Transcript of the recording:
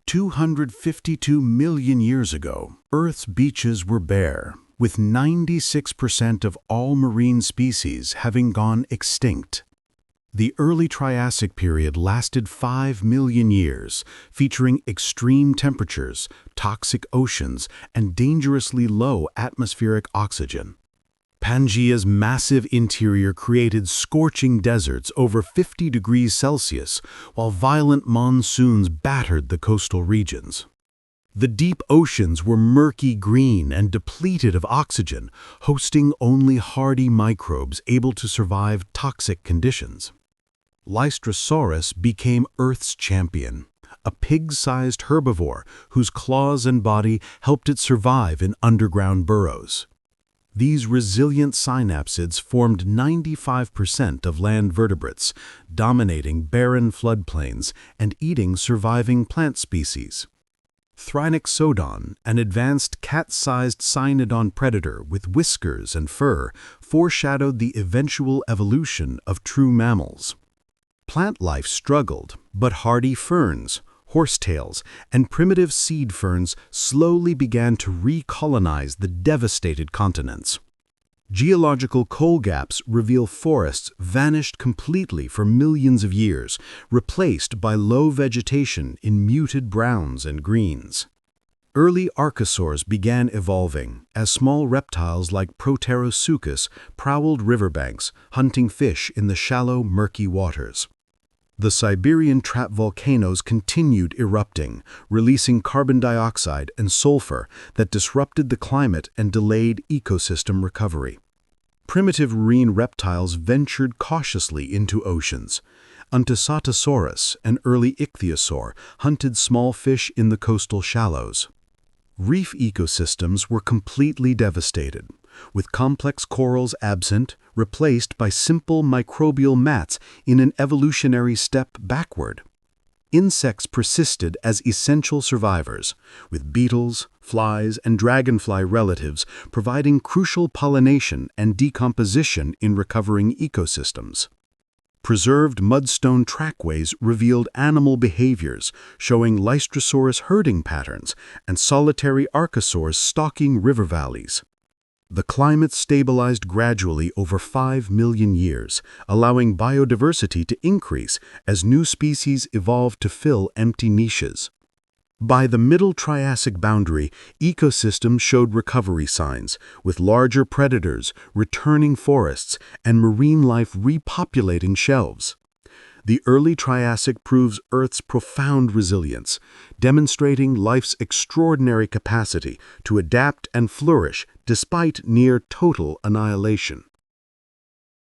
252 million years ago, Earth's beaches were bare, with 96% of all marine species having gone extinct. The early Triassic period lasted 5 million years, featuring extreme temperatures, toxic oceans, and dangerously low atmospheric oxygen. Pangaea's massive interior created scorching deserts over 50 degrees Celsius, while violent monsoons battered the coastal regions. The deep oceans were murky green and depleted of oxygen, hosting only hardy microbes able to survive toxic conditions. Lystrosaurus became Earth's champion, a pig-sized herbivore whose claws and body helped it survive in underground burrows. These resilient synapsids formed 95% of land vertebrates, dominating barren floodplains and eating surviving plant species. Thrinaxodon, an advanced cat-sized cynodont predator with whiskers and fur, foreshadowed the eventual evolution of true mammals. Plant life struggled, but hardy ferns, horsetails, and primitive seed ferns slowly began to recolonize the devastated continents. Geological coal gaps reveal forests vanished completely for millions of years, replaced by low vegetation in muted browns and greens. Early archosaurs began evolving as small reptiles like Proterosuchus prowled riverbanks, hunting fish in the shallow, murky waters. The Siberian trap volcanoes continued erupting, releasing carbon dioxide and sulfur that disrupted the climate and delayed ecosystem recovery. Primitive marine reptiles ventured cautiously into oceans. Utatsusaurus, an early ichthyosaur, hunted small fish in the coastal shallows. Reef ecosystems were completely devastated, with complex corals absent, replaced by simple microbial mats in an evolutionary step backward. Insects persisted as essential survivors, with beetles, flies, and dragonfly relatives providing crucial pollination and decomposition in recovering ecosystems. Preserved mudstone trackways revealed animal behaviors, showing Lystrosaurus herding patterns and solitary archosaurs stalking river valleys. The climate stabilized gradually over 5 million years, allowing biodiversity to increase as new species evolved to fill empty niches. By the Middle Triassic boundary, ecosystems showed recovery signs, with larger predators, returning forests, and marine life repopulating shelves. The early Triassic proves Earth's profound resilience, demonstrating life's extraordinary capacity to adapt and flourish despite near total annihilation.